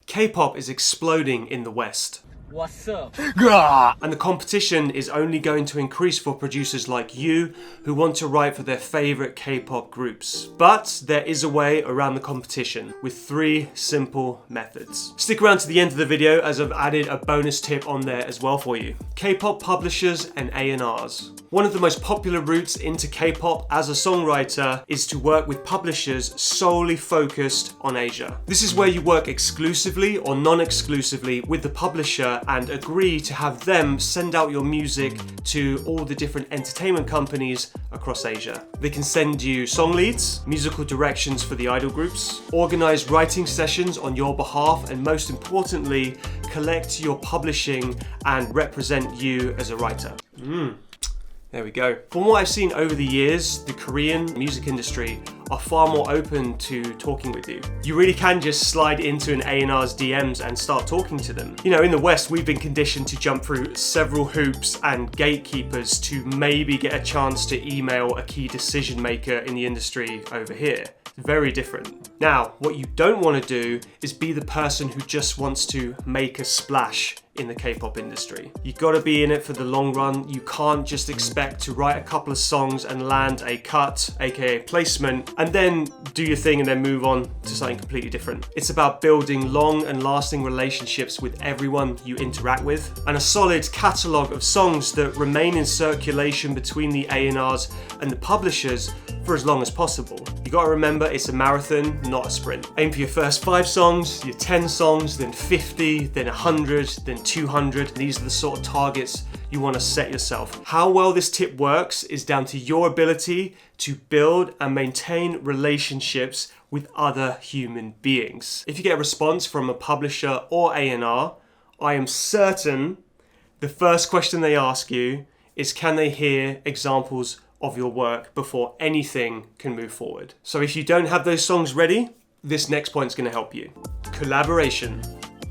K-pop is exploding in the West. What's up? And the competition is only going to increase for producers like you who want to write for their favorite K-pop groups. But there is a way around the competition with 3 simple methods. Stick around to the end of the video as I've added a bonus tip on there as well for you. K-pop publishers and A&Rs. One of the most popular routes into K-pop as a songwriter is to work with publishers solely focused on Asia. This is where you work exclusively or non-exclusively with the publisher and agree to have them send out your music to all the different entertainment companies across Asia. They can send you song leads, musical directions for the idol groups, organize writing sessions on your behalf, and most importantly, collect your publishing and represent you as a writer. There we go. From what I've seen over the years, the Korean music industry are far more open to talking with you. You really can just slide into an A&R's DMs and start talking to them. You know, in the West, we've been conditioned to jump through several hoops and gatekeepers to maybe get a chance to email a key decision maker in the industry over here. Very different. Now, what you don't want to do is be the person who just wants to make a splash in the K-pop industry. You gotta be in it for the long run. You can't just expect to write a couple of songs and land a cut, aka placement, and then do your thing and then move on to something completely different. It's about building long and lasting relationships with everyone you interact with, and a solid catalogue of songs that remain in circulation between the A&Rs and the publishers for as long as possible. You gotta remember, it's a marathon, not a sprint. Aim for your first 5 songs, your 10 songs, then 50, then 100, then 200. These are the sort of targets you want to set yourself. How well this tip works is down to your ability to build and maintain relationships with other human beings. If you get a response from a publisher or A&R, I am certain the first question they ask you is, can they hear examples of your work before anything can move forward? So if you don't have those songs ready, this next point is going to help you. Collaboration.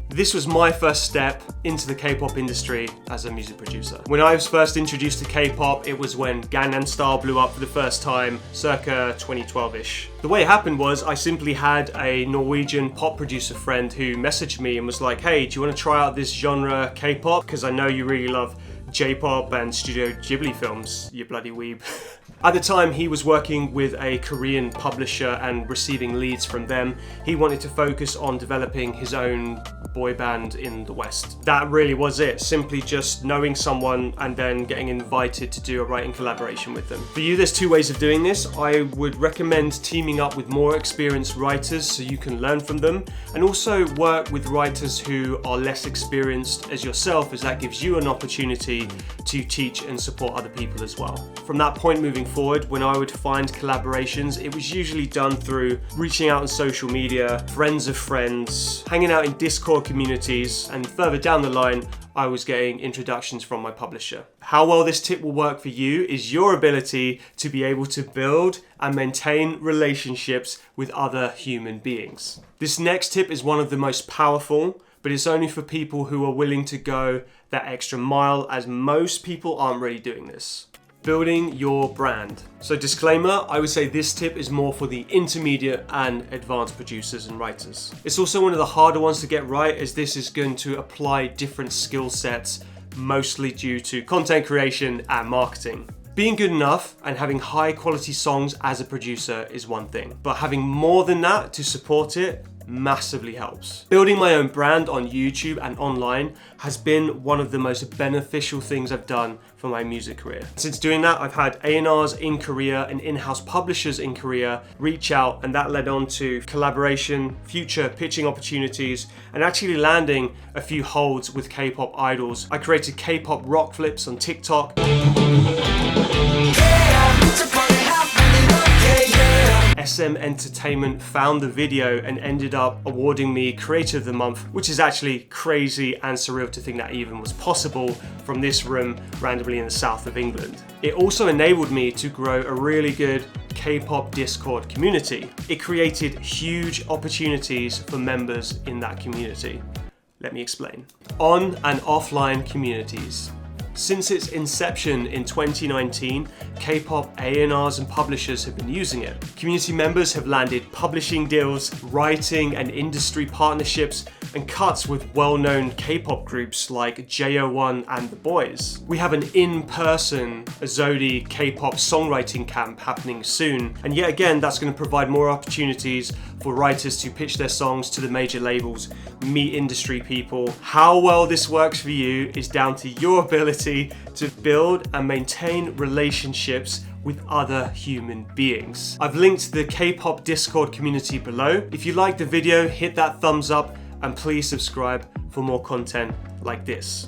This was my first step into the K-pop industry as a music producer. When I was first introduced to K-pop, it was when Gangnam Style blew up for the first time, circa 2012-ish. The way it happened was I simply had a Norwegian pop producer friend who messaged me and was like, hey, do you want to try out this genre K-pop? Because I know you really love J-pop and Studio Ghibli films, you bloody weeb. At the time, he was working with a Korean publisher and receiving leads from them. He wanted to focus on developing his own boy band in the West. That really was it, simply just knowing someone and then getting invited to do a writing collaboration with them. For you, there's 2 ways of doing this. I would recommend teaming up with more experienced writers so you can learn from them, and also work with writers who are less experienced as yourself, as that gives you an opportunity to teach and support other people as well. From that point moving forward, when I would find collaborations, it was usually done through reaching out on social media, friends of friends, hanging out in Discord communities, and further down the line, I was getting introductions from my publisher. How well this tip will work for you is your ability to be able to build and maintain relationships with other human beings. This next tip is one of the most powerful, but it's only for people who are willing to go that extra mile, as most people aren't really doing this. Building your brand. So disclaimer, I would say this tip is more for the intermediate and advanced producers and writers. It's also one of the harder ones to get right, as this is going to apply different skill sets, mostly due to content creation and marketing. Being good enough and having high quality songs as a producer is one thing, but having more than that to support it massively helps. Building my own brand on YouTube and online has been one of the most beneficial things I've done for my music career. Since doing that, I've had A&Rs in Korea and in-house publishers in Korea reach out, and that led on to collaboration, future pitching opportunities, and actually landing a few holds with K-pop idols. I created K-pop rock flips on TikTok. SM Entertainment found the video and ended up awarding me Creator of the Month, which is actually crazy and surreal to think that even was possible from this room randomly in the south of England. It also enabled me to grow a really good K-pop Discord community. It created huge opportunities for members in that community. Let me explain. On and offline communities. Since its inception in 2019, K-pop A&Rs and publishers have been using it. Community members have landed publishing deals, writing and industry partnerships, and cuts with well-known K-pop groups like JO1 and The Boys. We have an in-person AZODi K-pop songwriting camp happening soon, and yet again that's going to provide more opportunities for writers to pitch their songs to the major labels, meet industry people. How well this works for you is down to your ability to build and maintain relationships with other human beings. I've linked the K-pop Discord community below. If you liked the video, hit that thumbs up and please subscribe for more content like this.